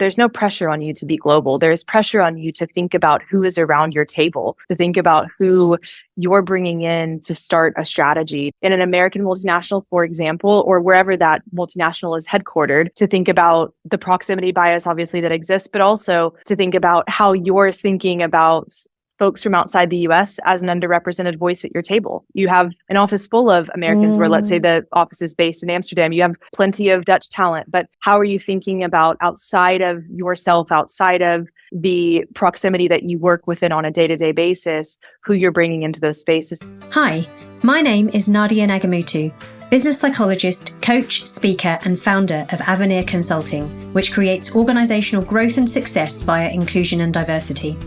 there's no pressure on you to be global. There's pressure on you to think about who is around your table, to think about who you're bringing in to start a strategy. In an American multinational, for example, or wherever that multinational is headquartered, to think about the proximity bias, obviously, that exists, but also to think about how you're thinking about folks from outside the US as an underrepresented voice at your table. You have an office full of Americans where, let's say, the office is based in Amsterdam. You have plenty of Dutch talent, but how are you thinking about outside of yourself, outside of the proximity that you work within on a day-to-day basis, who you're bringing into those spaces? Hi, my name is Nadia Nagamutu, business psychologist, coach, speaker, and founder of Avenir Consulting, which creates organizational growth and success via inclusion and diversity.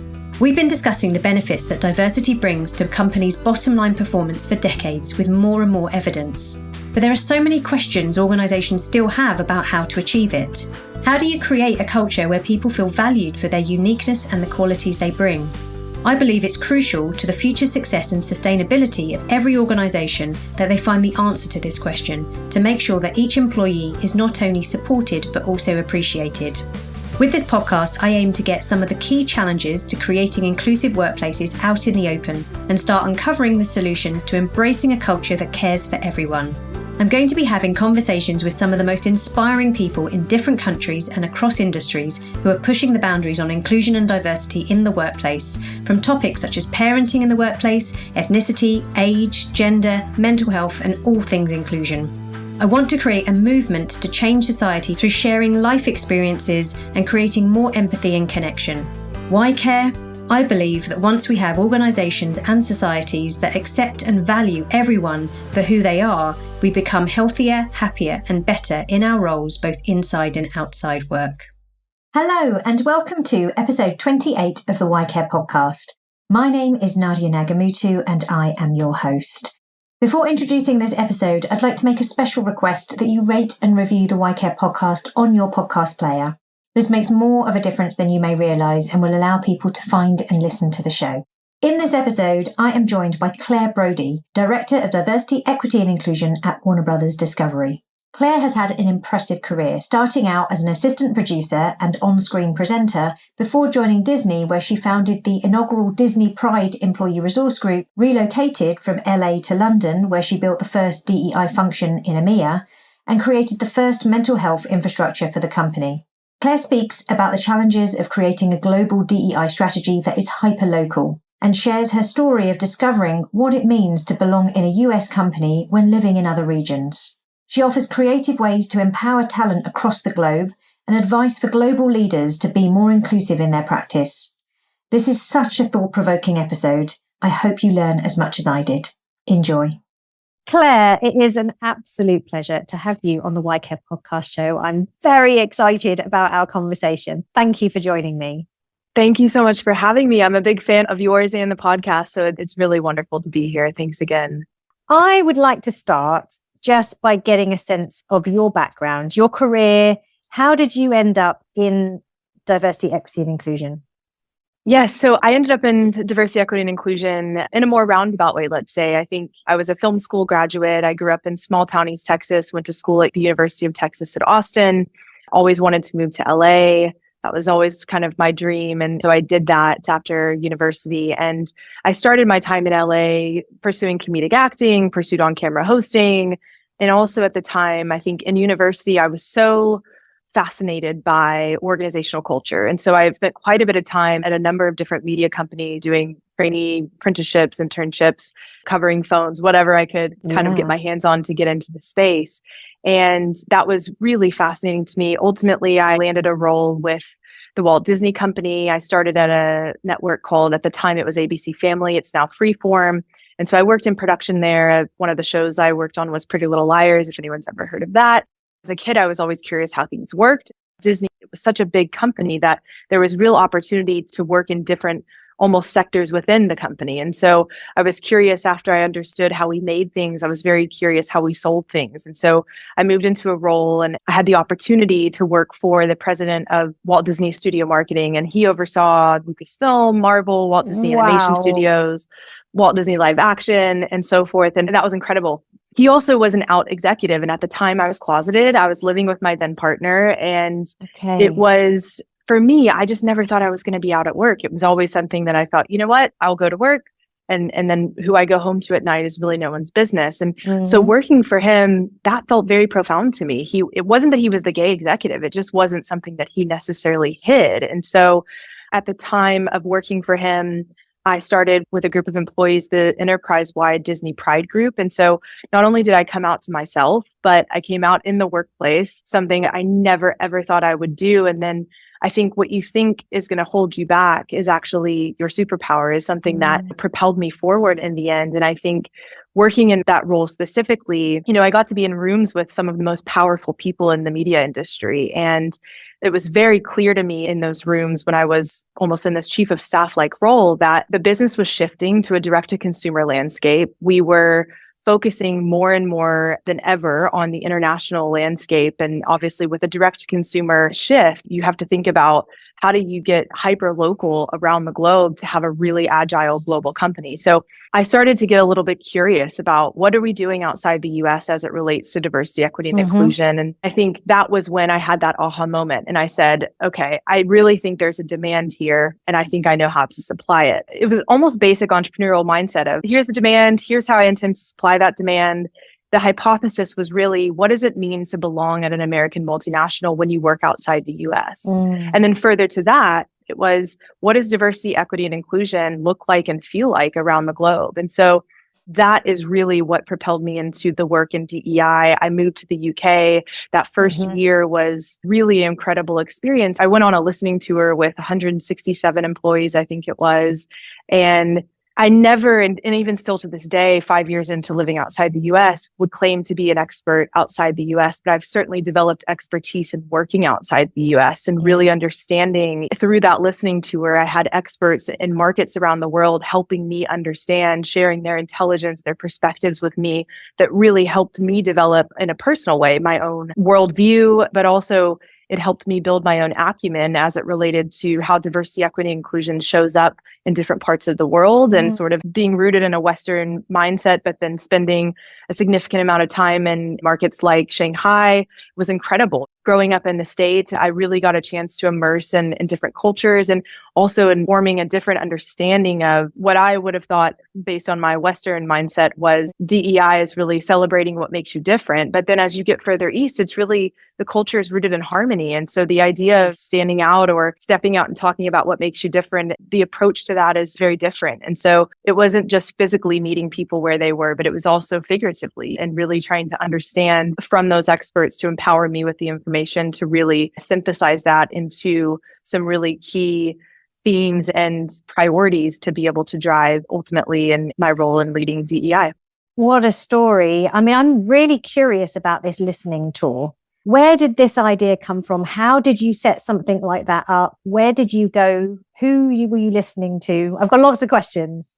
We've been discussing the benefits that diversity brings to companies' bottom line performance for decades with more and more evidence. But there are so many questions organizations still have about how to achieve it. How do you create a culture where people feel valued for their uniqueness and the qualities they bring? I believe it's crucial to the future success and sustainability of every organization that they find the answer to this question to make sure that each employee is not only supported but also appreciated. With this podcast, I aim to get some of the key challenges to creating inclusive workplaces out in the open and start uncovering the solutions to embracing a culture that cares for everyone. I'm going to be having conversations with some of the most inspiring people in different countries and across industries who are pushing the boundaries on inclusion and diversity in the workplace, from topics such as parenting in the workplace, ethnicity, age, gender, mental health, and all things inclusion. I want to create a movement to change society through sharing life experiences and creating more empathy and connection. Why care? I believe that once we have organisations and societies that accept and value everyone for who they are, we become healthier, happier, and better in our roles, both inside and outside work. Hello, and welcome to episode 28 of the Why Care podcast. My name is Nadia Nagamutu, and I am your host. Before introducing this episode, I'd like to make a special request that you rate and review the Why Care podcast on your podcast player. This makes more of a difference than you may realise and will allow people to find and listen to the show. In this episode, I am joined by Claire Brody, Director of Diversity, Equity and Inclusion at Warner Brothers Discovery. Claire has had an impressive career, starting out as an assistant producer and on-screen presenter before joining Disney, where she founded the inaugural Disney Pride Employee Resource Group, relocated from LA to London, where she built the first DEI function in EMEA, and created the first mental health infrastructure for the company. Claire speaks about the challenges of creating a global DEI strategy that is hyper-local, and shares her story of discovering what it means to belong in a US company when living in other regions. She offers creative ways to empower talent across the globe and advice for global leaders to be more inclusive in their practice. This is such a thought-provoking episode. I hope you learn as much as I did. Enjoy. Claire, it is an absolute pleasure to have you on the Why Care podcast show. I'm very excited about our conversation. Thank you for joining me. Thank you so much for having me. I'm a big fan of yours and the podcast, so it's really wonderful to be here. Thanks again. I would like to start just by getting a sense of your background, your career. How did you end up in diversity, equity, and inclusion? Yes, so I ended up in diversity, equity, and inclusion in a more roundabout way, let's say. I think I was a film school graduate. I grew up in small town East Texas, went to school at the University of Texas at Austin, always wanted to move to LA. That was always kind of my dream. And so I did that after university. And I started my time in LA pursuing comedic acting, pursued on-camera hosting. And also at the time, I think in university, I was so fascinated by organizational culture. And so I've spent quite a bit of time at a number of different media companies doing trainee apprenticeships, internships, covering phones, whatever I could kind of get my hands on to get into the space. And that was really fascinating to me. Ultimately, I landed a role with the Walt Disney Company. I started at a network called, at the time it was ABC Family. It's now Freeform. And so I worked in production there. One of the shows I worked on was Pretty Little Liars, if anyone's ever heard of that. As a kid, I was always curious how things worked. Disney was such a big company that there was real opportunity to work in different almost sectors within the company. And so I was curious after I understood how we made things. I was very curious how we sold things. And so I moved into a role and I had the opportunity to work for the president of Walt Disney Studio Marketing. And he oversaw Lucasfilm, Marvel, Walt Disney Animation Studios, Walt Disney Live Action, and so forth. And that was incredible. he also was an out executive. And at the time I was closeted, I was living with my then partner. And it was, for me, I just never thought I was going to be out at work. It was always something that I thought, you know what, I'll go to work. And then who I go home to at night is really no one's business. And so working for him, that felt very profound to me. It wasn't that he was the gay executive. It just wasn't something that he necessarily hid. And so at the time of working for him, I started with a group of employees, the enterprise-wide Disney Pride group. And so not only did I come out to myself, but I came out in the workplace, something I never, ever thought I would do. And then I think what you think is going to hold you back is actually your superpower, is something that propelled me forward in the end. And I think working in that role specifically, I got to be in rooms with some of the most powerful people in the media industry. And it was very clear to me in those rooms when I was almost in this chief of staff like role that the business was shifting to a direct to consumer landscape. We were focusing more and more than ever on the international landscape. And obviously with a direct consumer shift, you have to think about how do you get hyper local around the globe to have a really agile global company. So I started to get a little bit curious about what are we doing outside the US as it relates to diversity, equity, and inclusion. And I think that was when I had that aha moment. And I said, okay, I really think there's a demand here, and I think I know how to supply it. It was almost basic entrepreneurial mindset of here's the demand, here's how I intend to supply that demand. The hypothesis was really, what does it mean to belong at an American multinational when you work outside the US? And then further to that, it was, what does diversity, equity, and inclusion look like and feel like around the globe? And so that is really what propelled me into the work in DEI. I moved to the UK. That first year was really an incredible experience. I went on a listening tour with 167 employees, I think it was. And I never, and even still to this day, 5 years into living outside the US, would claim to be an expert outside the US, but I've certainly developed expertise in working outside the US and really understanding through that listening tour. I had experts in markets around the world helping me understand, sharing their intelligence, their perspectives with me that really helped me develop in a personal way my own worldview, but also it helped me build my own acumen as it related to how diversity, equity, and inclusion shows up in different parts of the world and sort of being rooted in a Western mindset, but then spending a significant amount of time in markets like Shanghai was incredible. Growing up in the States, I really got a chance to immerse in different cultures and also in forming a different understanding of what I would have thought based on my Western mindset was DEI is really celebrating what makes you different. But then as you get further east, it's really the culture is rooted in harmony. And so the idea of standing out or stepping out and talking about what makes you different, the approach to that is very different. And so it wasn't just physically meeting people where they were, but it was also figuratively and really trying to understand from those experts to empower me with the information to really synthesize that into some really key themes and priorities to be able to drive ultimately in my role in leading DEI. What a story. I mean, I'm really curious about this listening tour. Where did this idea come from? How did you set something like that up? Where did you go? Were you listening to? I've got lots of questions.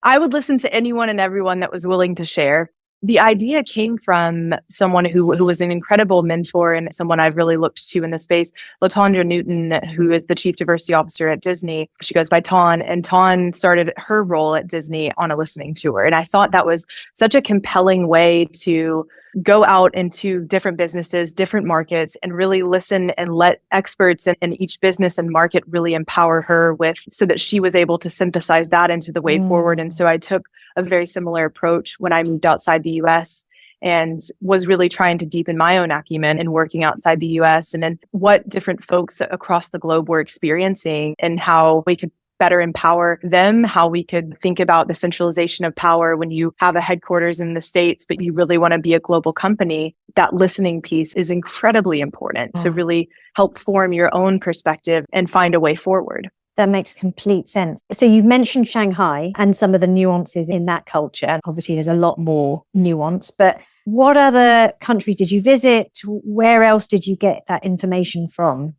I would listen to anyone and everyone that was willing to share. The idea came from someone who was an incredible mentor and someone I've really looked to in the space, LaTondra Newton, who is the Chief Diversity Officer at Disney. She goes by Ton, and Ton started her role at Disney on a listening tour. And I thought that was such a compelling way to go out into different businesses, different markets, and really listen and let experts in each business and market really empower her with, so that she was able to synthesize that into the way forward. And so I took a very similar approach when I moved outside the US and was really trying to deepen my own acumen in working outside the US and then what different folks across the globe were experiencing and how we could better empower them, how we could think about the centralization of power when you have a headquarters in the States, but you really want to be a global company. That listening piece is incredibly important to really help form your own perspective and find a way forward. That makes complete sense. So you've mentioned Shanghai and some of the nuances in that culture. Obviously, there's a lot more nuance, but what other countries did you visit? Where else did you get that information from?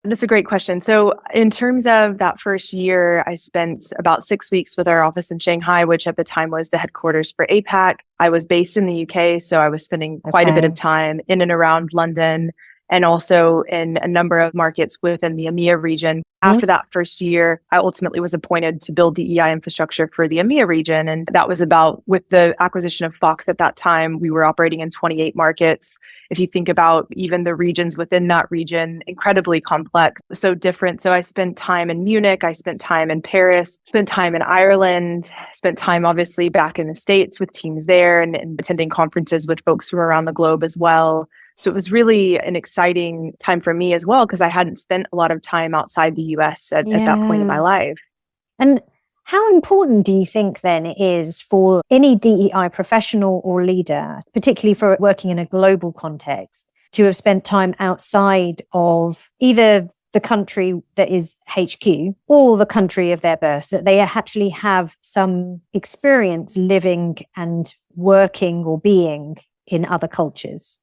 That's a great question. So in terms of that first year, I spent about 6 weeks with our office in Shanghai, which at the time was the headquarters for APAC. I was based in the UK, so I was spending quite a bit of time in and around London. and also in a number of markets within the EMEA region. After that first year, I ultimately was appointed to build DEI infrastructure for the EMEA region. And that was about, with the acquisition of Fox at that time, we were operating in 28 markets. If you think about even the regions within that region, incredibly complex, so different. So I spent time in Munich, I spent time in Paris, spent time in Ireland, spent time obviously back in the States with teams there and attending conferences with folks from around the globe as well. So it was really an exciting time for me as well, because I hadn't spent a lot of time outside the US at that point in my life. And how important do you think then it is for any DEI professional or leader, particularly for working in a global context, to have spent time outside of either the country that is HQ or the country of their birth, that they actually have some experience living and working or being in other cultures?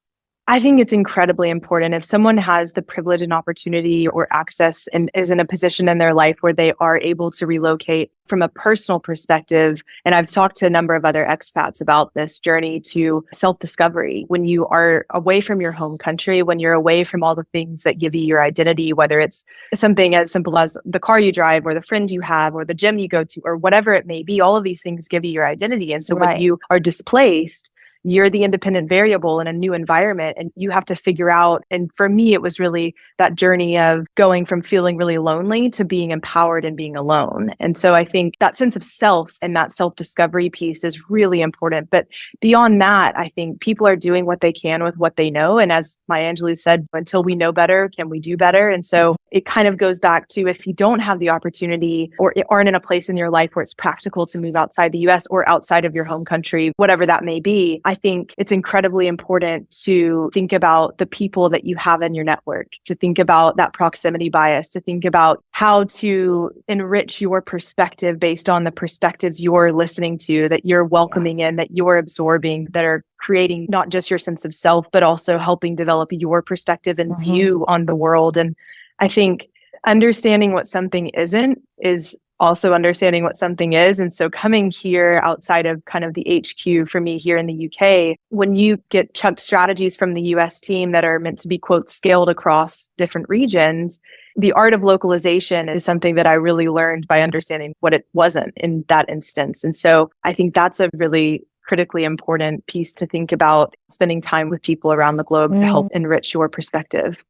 I think it's incredibly important if someone has the privilege and opportunity or access and is in a position in their life where they are able to relocate from a personal perspective. And I've talked to a number of other expats about this journey to self-discovery. When you are away from your home country, when you're away from all the things that give you your identity, whether it's something as simple as the car you drive or the friends you have or the gym you go to or whatever it may be, all of these things give you your identity. And so when you are displaced, you're the independent variable in a new environment and you have to figure out. And for me, it was really that journey of going from feeling really lonely to being empowered and being alone. And so I think that sense of self and that self-discovery piece is really important. But beyond that, I think people are doing what they can with what they know. And as Maya Angelou said, until we know better, can we do better? And so it kind of goes back to, if you don't have the opportunity or aren't in a place in your life where it's practical to move outside the US or outside of your home country, whatever that may be, I think it's incredibly important to think about the people that you have in your network, to think about that proximity bias, to think about how to enrich your perspective based on the perspectives you're listening to, that you're welcoming in, that you're absorbing, that are creating not just your sense of self, but also helping develop your perspective and view on the world. And I think understanding what something isn't is also understanding what something is. And so coming here outside of kind of the HQ for me here in the UK, when you get chucked strategies from the US team that are meant to be, quote, scaled across different regions, the art of localization is something that I really learned by understanding what it wasn't in that instance. And so I think that's a really critically important piece to think about, spending time with people around the globe to help enrich your perspective.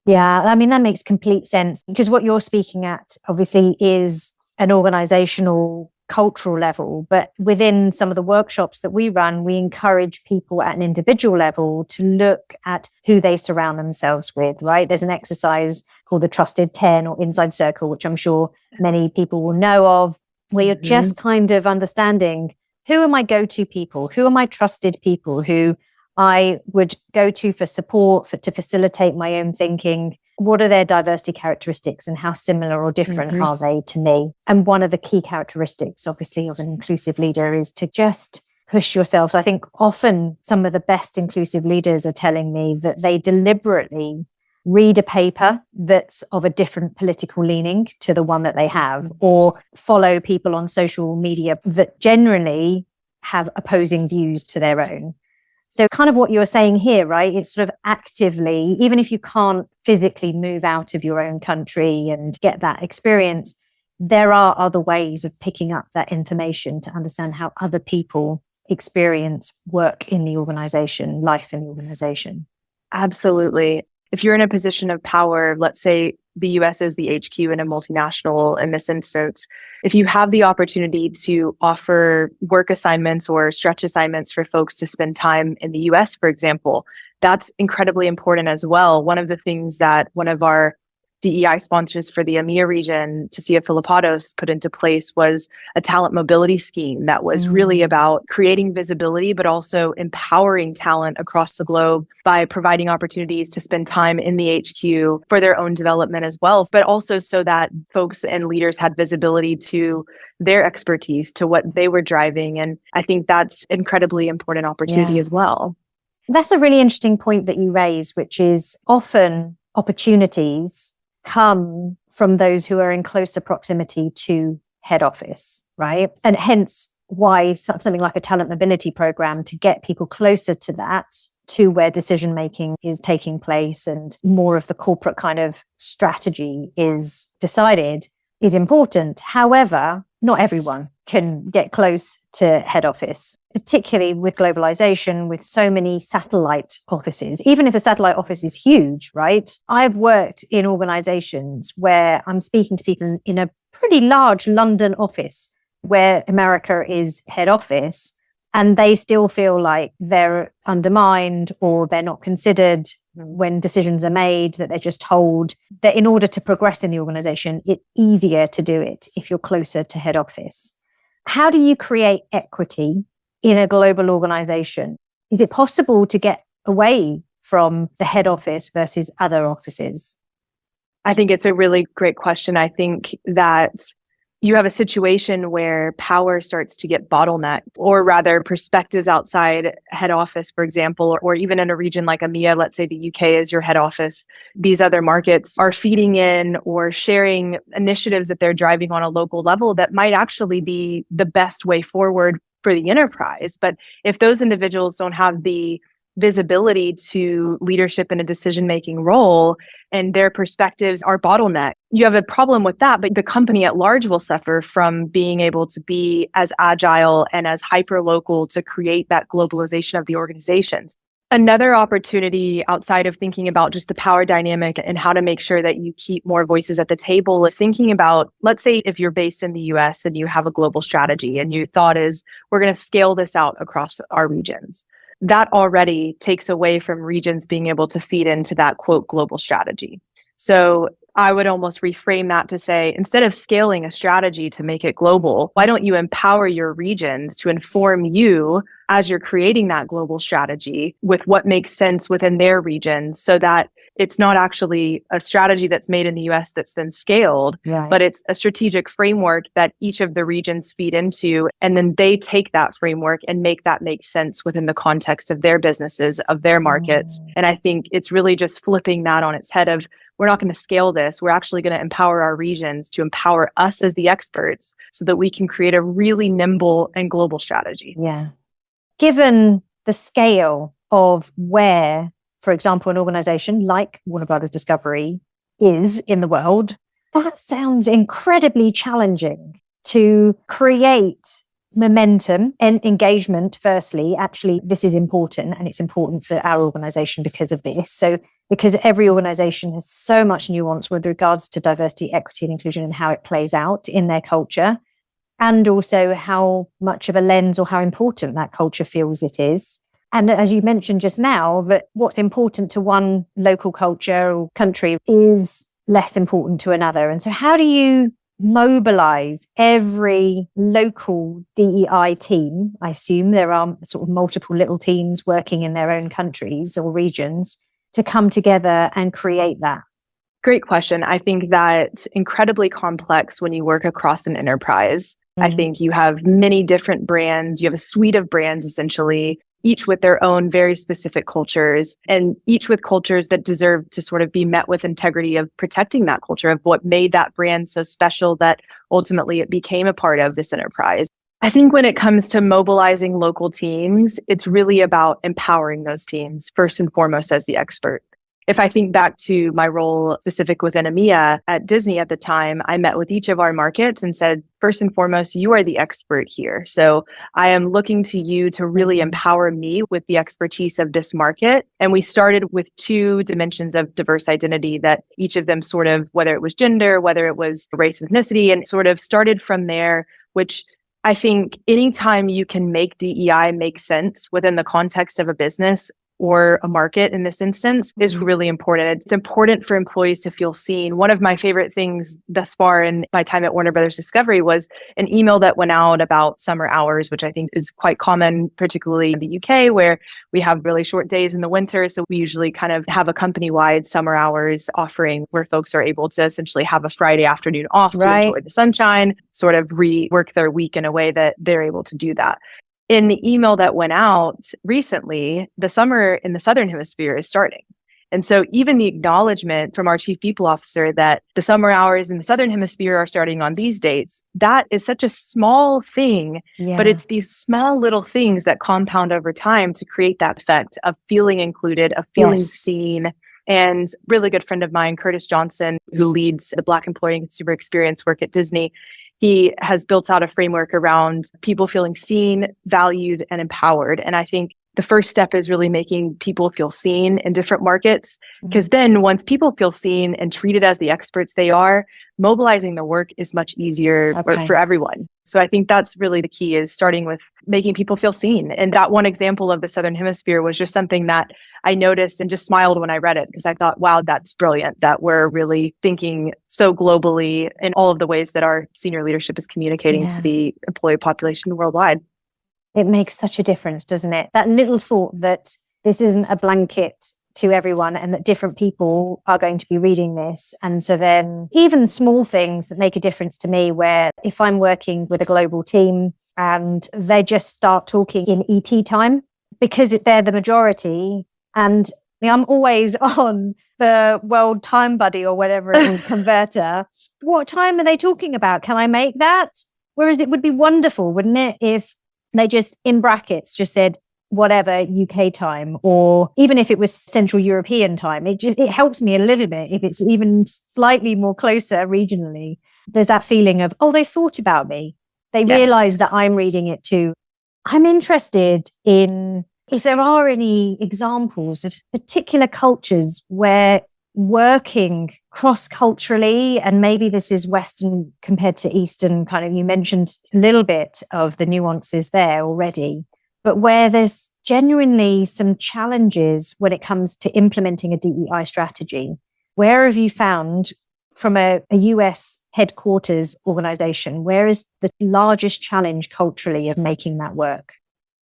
Yeah, I mean, that makes complete sense, because what you're speaking at obviously is an organizational, cultural level. But within some of the workshops that we run, we encourage people at an individual level to look at who they surround themselves with, right? There's an exercise called the Trusted 10 or Inside Circle, which I'm sure many people will know of, where you're just kind of understanding, who are my go-to people? Who are my trusted people who I would go to for support, to facilitate my own thinking? What are their diversity characteristics and how similar or different are they to me? And one of the key characteristics, obviously, of an inclusive leader is to just push yourself. I think often some of the best inclusive leaders are telling me that they deliberately read a paper that's of a different political leaning to the one that they have, or follow people on social media that generally have opposing views to their own. So kind of what you're saying here, right? It's sort of actively, even if you can't physically move out of your own country and get that experience, there are other ways of picking up that information to understand how other people experience work in the organization, life in the organization. Absolutely. If you're in a position of power, let's say the US is the HQ in a multinational in this instance, if you have the opportunity to offer work assignments or stretch assignments for folks to spend time in the US, for example, that's incredibly important as well. One of the things that one of our DEI sponsors for the EMEA region, Tasia Filipados, put into place was a talent mobility scheme that was really about creating visibility, but also empowering talent across the globe by providing opportunities to spend time in the HQ for their own development as well, but also so that folks and leaders had visibility to their expertise, to what they were driving. And I think that's incredibly important opportunity as well. That's a really interesting point that you raise, which is often opportunities come from those who are in closer proximity to head office, right? And hence why something like a talent mobility program, to get people closer to that, to where decision making is taking place and more of the corporate kind of strategy is decided is important. However, not everyone can get close to head office, particularly with globalization, with so many satellite offices. Even if a satellite office is huge, right? I've worked in organizations where I'm speaking to people in a pretty large London office where America is head office, and they still feel like they're undermined or they're not considered when decisions are made, that they're just told that in order to progress in the organization, it's easier to do it if you're closer to head office. How do you create equity in a global organization? Is it possible to get away from the head office versus other offices? I think it's a really great question. I think that you have a situation where power starts to get bottlenecked, or rather perspectives outside head office, for example, or even in a region like EMEA, let's say the UK is your head office. These other markets are feeding in or sharing initiatives that they're driving on a local level that might actually be the best way forward for the enterprise. But if those individuals don't have the visibility to leadership in a decision-making role and their perspectives are bottlenecked, you have a problem with that, but the company at large will suffer from being able to be as agile and as hyper-local to create that globalization of the organizations. Another opportunity outside of thinking about just the power dynamic and how to make sure that you keep more voices at the table is thinking about, let's say if you're based in the US and you have a global strategy and your thought is, we're going to scale this out across our regions. That already takes away from regions being able to feed into that quote global strategy. So I would almost reframe that to say, instead of scaling a strategy to make it global, why don't you empower your regions to inform you as you're creating that global strategy with what makes sense within their regions, so that it's not actually a strategy that's made in the US that's then scaled, Right. but it's a strategic framework that each of the regions feed into. And then they take that framework and make that make sense within the context of their businesses, of their markets. And I think it's really just flipping that on its head of, we're not going to scale this. We're actually going to empower our regions to empower us as the experts so that we can create a really nimble and global strategy. Yeah. Given the scale of where, for example, an organization like Warner Brothers Discovery is in the world, that sounds incredibly challenging to create momentum and engagement. Firstly, actually, this is important, and it's important for our organization because of this. So because every organization has so much nuance with regards to diversity, equity, and inclusion and how it plays out in their culture, and also how much of a lens or how important that culture feels it is. And as you mentioned just now, that what's important to one local culture or country is less important to another. And so how do you mobilize every local DEI team? I assume there are sort of multiple little teams working in their own countries or regions to come together and create that. Great question. I think that's incredibly complex when you work across an enterprise. I think you have many different brands. You have a suite of brands, essentially, each with their own very specific cultures, and each with cultures that deserve to sort of be met with integrity of protecting that culture, of what made that brand so special that ultimately it became a part of this enterprise. I think when it comes to mobilizing local teams, it's really about empowering those teams, first and foremost, as the expert. If I think back to my role specific within EMEA at Disney at the time, I met with each of our markets and said, first and foremost, you are the expert here. So I am looking to you to really empower me with the expertise of this market. And we started with 2 dimensions of diverse identity that each of them sort of, whether it was gender, whether it was race and ethnicity, and sort of started from there, which I think anytime you can make DEI make sense within the context of a business or a market in this instance is really important. It's important for employees to feel seen. One of my favorite things thus far in my time at Warner Brothers Discovery was an email that went out about summer hours, which I think is quite common, particularly in the UK, where we have really short days in the winter. So we usually kind of have a company-wide summer hours offering where folks are able to essentially have a Friday afternoon off to enjoy the sunshine, sort of rework their week in a way that they're able to do that. In the email that went out recently, the summer in the Southern Hemisphere is starting. And so even the acknowledgement from our chief people officer that the summer hours in the Southern Hemisphere are starting on these dates, that is such a small thing, but it's these small little things that compound over time to create that effect of feeling included, of feeling seen. And really good friend of mine, Curtis Johnson, who leads the Black employee and consumer experience work at Disney, he has built out a framework around people feeling seen, valued, and empowered. And I think the first step is really making people feel seen in different markets, because then once people feel seen and treated as the experts they are, mobilizing the work is much easier for everyone. So I think that's really the key, is starting with making people feel seen. And that one example of the Southern Hemisphere was just something that I noticed and just smiled when I read it, because I thought, wow, that's brilliant that we're really thinking so globally in all of the ways that our senior leadership is communicating to the employee population worldwide. It makes such a difference, doesn't it? That little thought that this isn't a blanket to everyone and that different people are going to be reading this. And so then even small things that make a difference to me, where if I'm working with a global team and they just start talking in ET time, because they're the majority, and I'm always on the World Time Buddy or whatever it is, converter. What time are they talking about? Can I make that? Whereas it would be wonderful, wouldn't it, if they just, in brackets, just said whatever UK time, or even if it was Central European time. It helps me a little bit if it's even slightly more closer regionally. There's that feeling of, oh, they thought about me. They realize that I'm reading it too. I'm interested in if there are any examples of particular cultures where working cross-culturally, and maybe this is Western compared to Eastern, kind of, you mentioned a little bit of the nuances there already, but where there's genuinely some challenges when it comes to implementing a DEI strategy. Where have you found, from a US headquarters organization, where is the largest challenge culturally of making that work?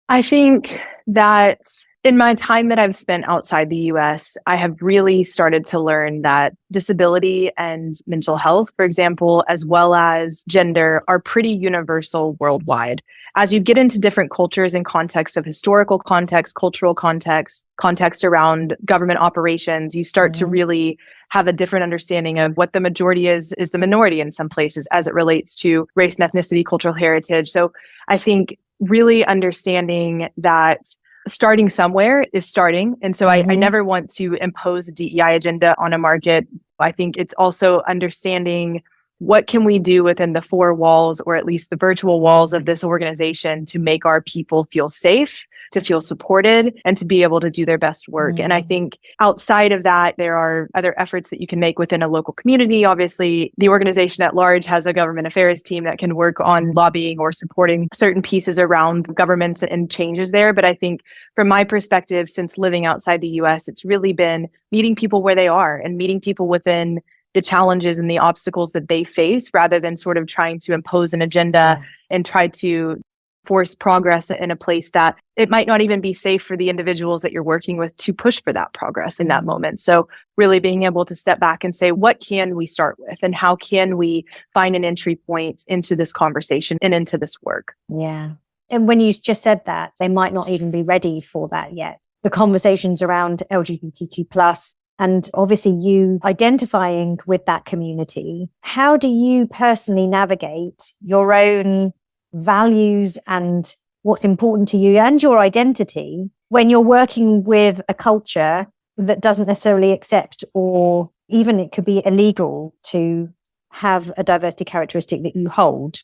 I think that in my time that I've spent outside the US, I have really started to learn that disability and mental health, for example, as well as gender, are pretty universal worldwide. As you get into different cultures in context of historical context, cultural context, context around government operations, you start to really have a different understanding of what the majority is the minority in some places as it relates to race and ethnicity, cultural heritage. So I think really understanding that starting somewhere is starting. And so I never want to impose a DEI agenda on a market. I think it's also understanding what can we do within the four walls, or at least the virtual walls of this organization, to make our people feel safe, to feel supported, and to be able to do their best work. And I think outside of that, there are other efforts that you can make within a local community. Obviously, the organization at large has a government affairs team that can work on lobbying or supporting certain pieces around governments and changes there. But I think from my perspective, since living outside the US, it's really been meeting people where they are and meeting people within the challenges and the obstacles that they face, rather than sort of trying to impose an agenda and try to force progress in a place that it might not even be safe for the individuals that you're working with to push for that progress in that moment. So really being able to step back and say, what can we start with, and how can we find an entry point into this conversation and into this work? Yeah. And when you just said that, they might not even be ready for that yet. The conversations around LGBTQ+, and obviously you identifying with that community, how do you personally navigate your own values and what's important to you and your identity when you're working with a culture that doesn't necessarily accept, or even it could be illegal to have a diversity characteristic that you hold?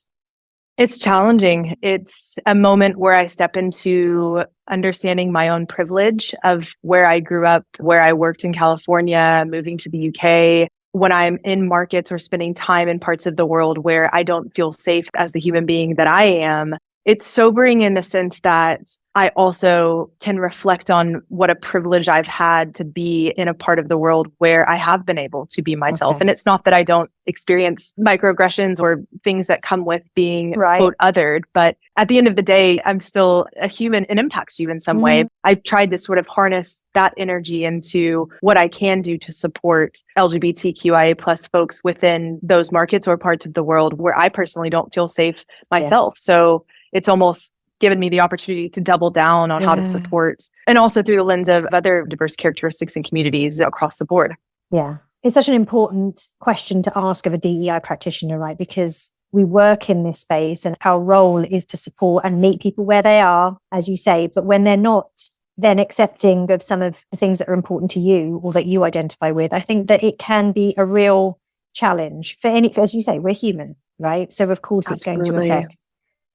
It's challenging. It's a moment where I step into understanding my own privilege of where I grew up, where I worked in California, moving to the UK. When I'm in markets or spending time in parts of the world where I don't feel safe as the human being that I am, it's sobering in the sense that I also can reflect on what a privilege I've had to be in a part of the world where I have been able to be myself. And it's not that I don't experience microaggressions or things that come with being, quote, othered, but at the end of the day, I'm still a human and impacts you in some way. I've tried to sort of harness that energy into what I can do to support LGBTQIA plus folks within those markets or parts of the world where I personally don't feel safe myself. So it's almost given me the opportunity to double down on how to support, and also through the lens of other diverse characteristics and communities across the board. Yeah. It's such an important question to ask of a DEI practitioner, right? Because we work in this space and our role is to support and meet people where they are, as you say, but when they're not then accepting of some of the things that are important to you or that you identify with, I think that it can be a real challenge for as you say, we're human, right? So of course it's going to affect.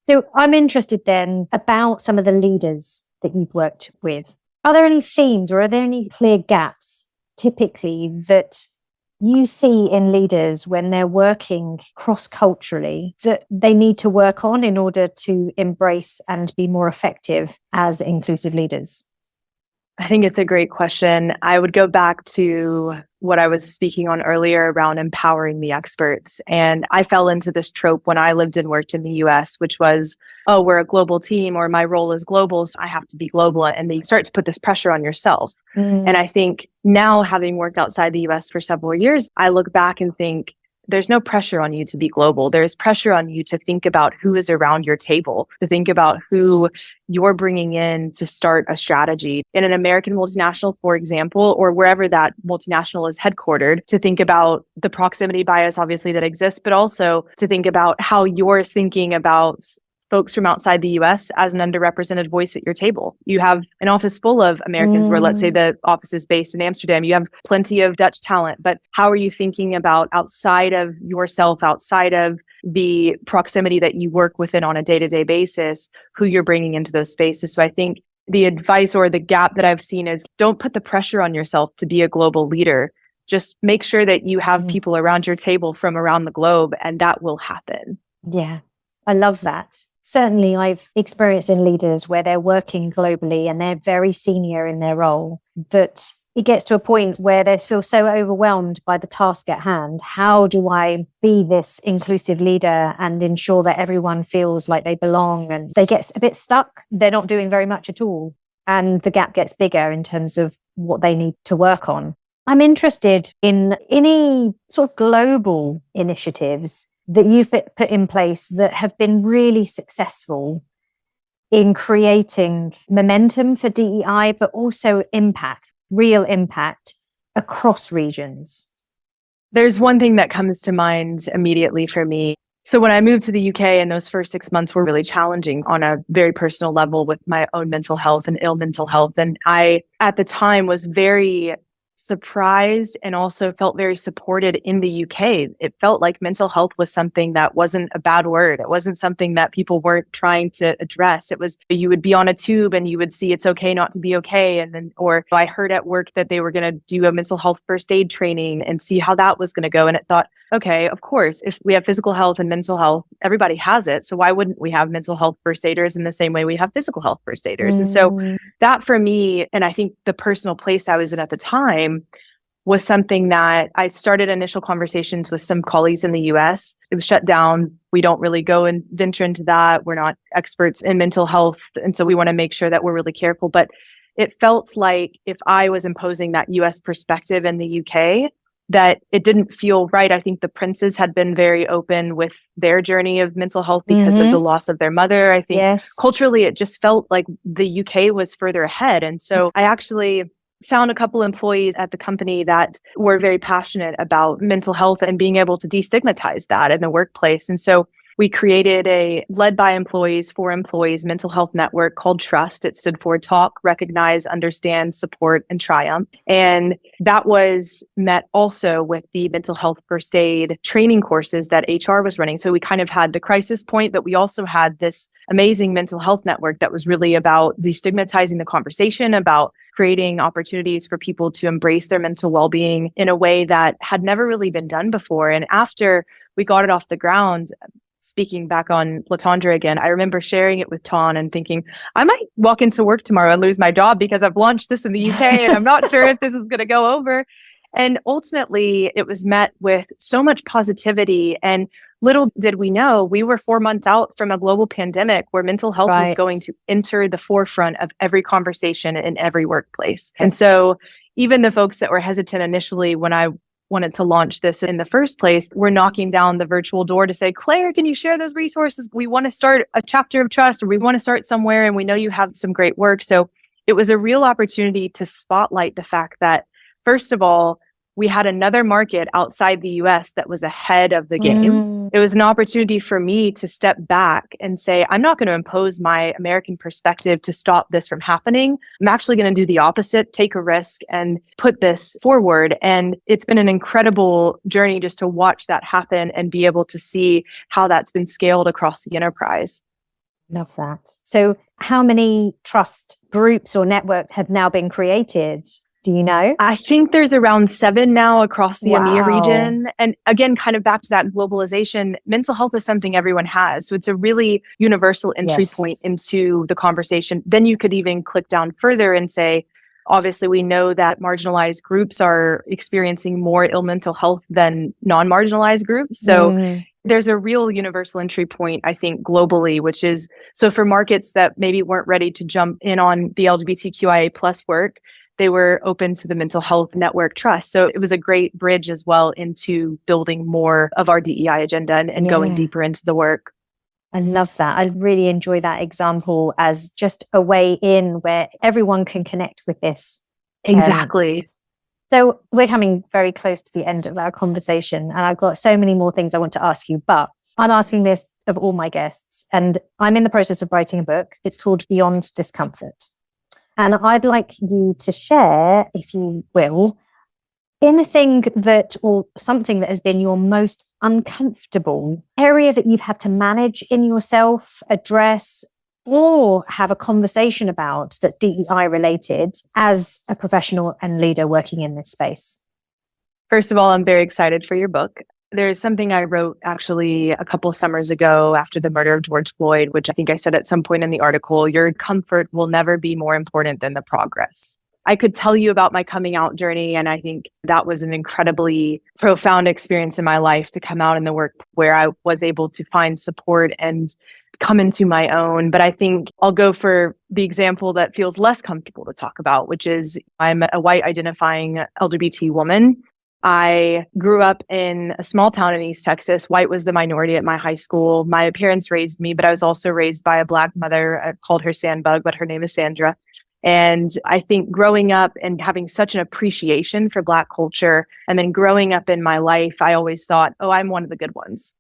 So I'm interested then about some of the leaders that you've worked with. Are there any themes or are there any clear gaps typically that you see in leaders when they're working cross-culturally that they need to work on in order to embrace and be more effective as inclusive leaders? I think it's a great question. I would go back to what I was speaking on earlier around empowering the experts. And I fell into this trope when I lived and worked in the US, which was, oh, we're a global team, or my role is global, so I have to be global. And they start to put this pressure on yourself. And I think now, having worked outside the US for several years, I look back and think, there's no pressure on you to be global. There's pressure on you to think about who is around your table, to think about who you're bringing in to start a strategy. In an American multinational, for example, or wherever that multinational is headquartered, to think about the proximity bias, obviously, that exists, but also to think about how you're thinking about folks from outside the US as an underrepresented voice at your table. You have an office full of Americans where, let's say, the office is based in Amsterdam. You have plenty of Dutch talent, but how are you thinking about outside of yourself, outside of the proximity that you work within on a day-to-day basis, who you're bringing into those spaces? So I think the advice or the gap that I've seen is don't put the pressure on yourself to be a global leader. Just make sure that you have people around your table from around the globe, and that will happen. Yeah, I love that. Certainly, I've experienced in leaders where they're working globally and they're very senior in their role, that it gets to a point where they feel so overwhelmed by the task at hand. How do I be this inclusive leader and ensure that everyone feels like they belong? And they get a bit stuck. They're not doing very much at all. And the gap gets bigger in terms of what they need to work on. I'm interested in any sort of global initiatives that you've put in place that have been really successful in creating momentum for DEI, but also impact, real impact across regions? There's one thing that comes to mind immediately for me. So when I moved to the UK, and those first 6 months were really challenging on a very personal level with my own mental health and ill mental health. And I, at the time, was very surprised and also felt very supported in the UK. It felt like mental health was something that wasn't a bad word. It wasn't something that people weren't trying to address. It was, you would be on a tube and you would see it's okay not to be okay. And then, or I heard at work that they were going to do a mental health first aid training and see how that was going to go. And it thought, okay, of course, if we have physical health and mental health, everybody has it. So why wouldn't we have mental health first aiders in the same way we have physical health first aiders? And so that for me, and I think the personal place I was in at the time, was something that I started initial conversations with some colleagues in the US. It was shut down. We don't really go and venture into that. We're not experts in mental health. And so we want to make sure that we're really careful. But it felt like if I was imposing that US perspective in the UK, that it didn't feel right. I think the Princes had been very open with their journey of mental health because of the loss of their mother. I think culturally, it just felt like the UK was further ahead. And so I actually found a couple employees at the company that were very passionate about mental health and being able to destigmatize that in the workplace. And so we created a led by employees for employees mental health network called TRUST. It stood for Talk, Recognize, Understand, Support, and Triumph. And that was met also with the mental health first aid training courses that HR was running. So we kind of had the crisis point, but we also had this amazing mental health network that was really about destigmatizing the conversation, about creating opportunities for people to embrace their mental well-being in a way that had never really been done before. And after we got it off the ground, speaking back on Latondra again, I remember sharing it with Ton and thinking, I might walk into work tomorrow and lose my job because I've launched this in the UK and I'm not sure if this is going to go over. And ultimately, it was met with so much positivity. And little did we know, we were 4 months out from a global pandemic where mental health was going to enter the forefront of every conversation in every workplace. And so even the folks that were hesitant initially when I wanted to launch this in the first place, we're knocking down the virtual door to say, Claire, can you share those resources? We want to start a chapter of trust, or we want to start somewhere, and we know you have some great work. So it was a real opportunity to spotlight the fact that, first of all, we had another market outside the US that was ahead of the game. It was an opportunity for me to step back and say, I'm not going to impose my American perspective to stop this from happening. I'm actually going to do the opposite, take a risk and put this forward. And it's been an incredible journey just to watch that happen and be able to see how that's been scaled across the enterprise. Love that. So how many trust groups or networks have now been created? Do you know? I think there's around 7 now across the EMEA Wow. region. And again, kind of back to that globalization, mental health is something everyone has. So it's a really universal entry Yes. point into the conversation. Then you could even click down further and say, obviously, we know that marginalized groups are experiencing more ill mental health than non-marginalized groups. So there's a real universal entry point, I think, globally, which is, so for markets that maybe weren't ready to jump in on the LGBTQIA plus work, they were open to the mental health network trust. So it was a great bridge as well into building more of our DEI agenda and going deeper into the work. I love that. I really enjoy that example as just a way in where everyone can connect with this. Exactly. So we're coming very close to the end of our conversation, and I've got so many more things I want to ask you, but I'm asking this of all my guests, and I'm in the process of writing a book. It's called Beyond Discomfort. And I'd like you to share, if you will, anything that, or something that has been your most uncomfortable area that you've had to manage in yourself, address, or have a conversation about that's DEI related as a professional and leader working in this space. First of all, I'm very excited for your book. There's something I wrote actually a couple of summers ago after the murder of George Floyd, which I think I said at some point in the article, your comfort will never be more important than the progress. I could tell you about my coming out journey, and I think that was an incredibly profound experience in my life to come out in the work where I was able to find support and come into my own. But I think I'll go for the example that feels less comfortable to talk about, which is I'm a white identifying LGBT woman. I grew up in a small town in East Texas. White was the minority at my high school. My parents raised me, but I was also raised by a Black mother. I called her Sandbug, but her name is Sandra. And I think growing up and having such an appreciation for Black culture, and then growing up in my life, I always thought, oh, I'm one of the good ones.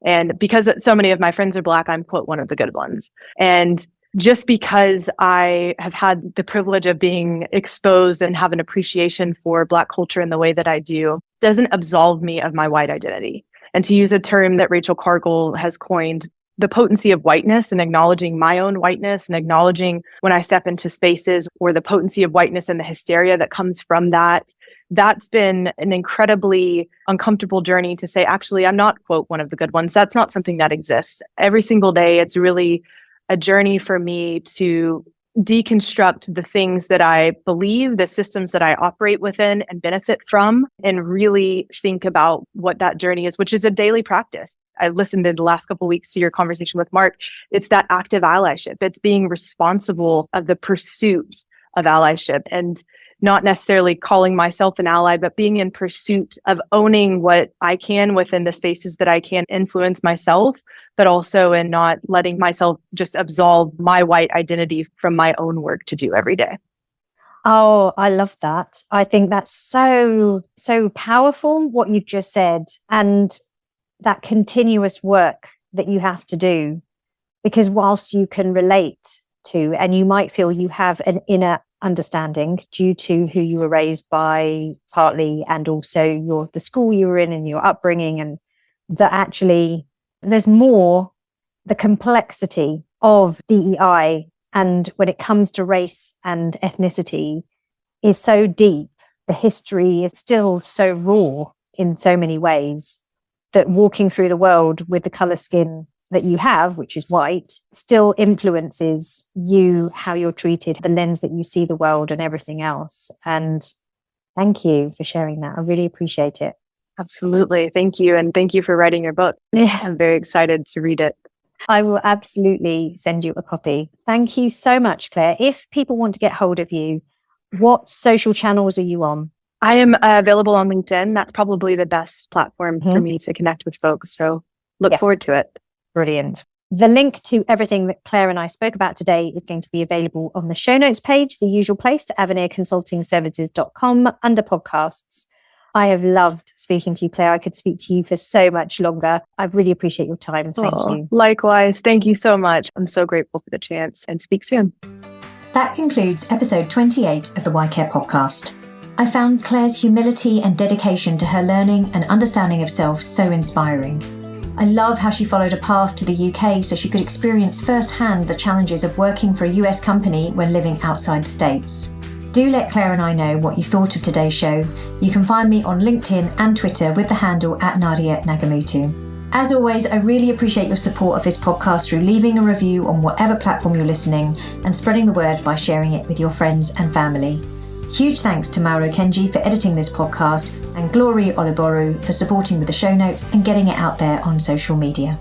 And because so many of my friends are Black, I'm quote one of the good ones. And just because I have had the privilege of being exposed and have an appreciation for Black culture in the way that I do, doesn't absolve me of my white identity. And to use a term that Rachel Cargill has coined, the potency of whiteness and acknowledging my own whiteness and acknowledging when I step into spaces or the potency of whiteness and the hysteria that comes from that, that's been an incredibly uncomfortable journey to say, actually, I'm not, quote, one of the good ones. That's not something that exists. Every single day, it's really a journey for me to deconstruct the things that I believe, the systems that I operate within and benefit from, and really think about what that journey is, which is a daily practice. I listened in the last couple of weeks to your conversation with Mark. It's that active allyship. It's being responsible of the pursuit of allyship and not necessarily calling myself an ally, but being in pursuit of owning what I can within the spaces that I can influence myself, but also in not letting myself just absolve my white identity from my own work to do every day. Oh, I love that. I think that's so powerful, what you've just said, and that continuous work that you have to do. Because whilst you can relate to, and you might feel you have an inner understanding due to who you were raised by partly, and also the school you were in and your upbringing, and that actually there's more, the complexity of DEI, and when it comes to race and ethnicity, is so deep. The history is still so raw in so many ways that walking through the world with the color skin that you have, which is white, still influences you, how you're treated, the lens that you see the world and everything else. And thank you for sharing that. I really appreciate it. Absolutely. Thank you. And thank you for writing your book. Yeah. I'm very excited to read it. I will absolutely send you a copy. Thank you so much, Claire. If people want to get hold of you, what social channels are you on? I am available on LinkedIn. That's probably the best platform for me to connect with folks. So look forward to it. Brilliant. The link to everything that Claire and I spoke about today is going to be available on the show notes page, the usual place, avenirconsultingservices.com under podcasts. I have loved speaking to you, Claire. I could speak to you for so much longer. I really appreciate your time. Thank you. Likewise. Thank you so much. I'm so grateful for the chance, and speak soon. That concludes episode 28 of the YCare podcast. I found Claire's humility and dedication to her learning and understanding of self so inspiring. I love how she followed a path to the UK so she could experience firsthand the challenges of working for a US company when living outside the States. Do let Claire and I know what you thought of today's show. You can find me on LinkedIn and Twitter with the handle @Nadia_Nagamutu. As always, I really appreciate your support of this podcast through leaving a review on whatever platform you're listening and spreading the word by sharing it with your friends and family. Huge thanks to Mauro Kenji for editing this podcast and Glory Oliboru for supporting with the show notes and getting it out there on social media.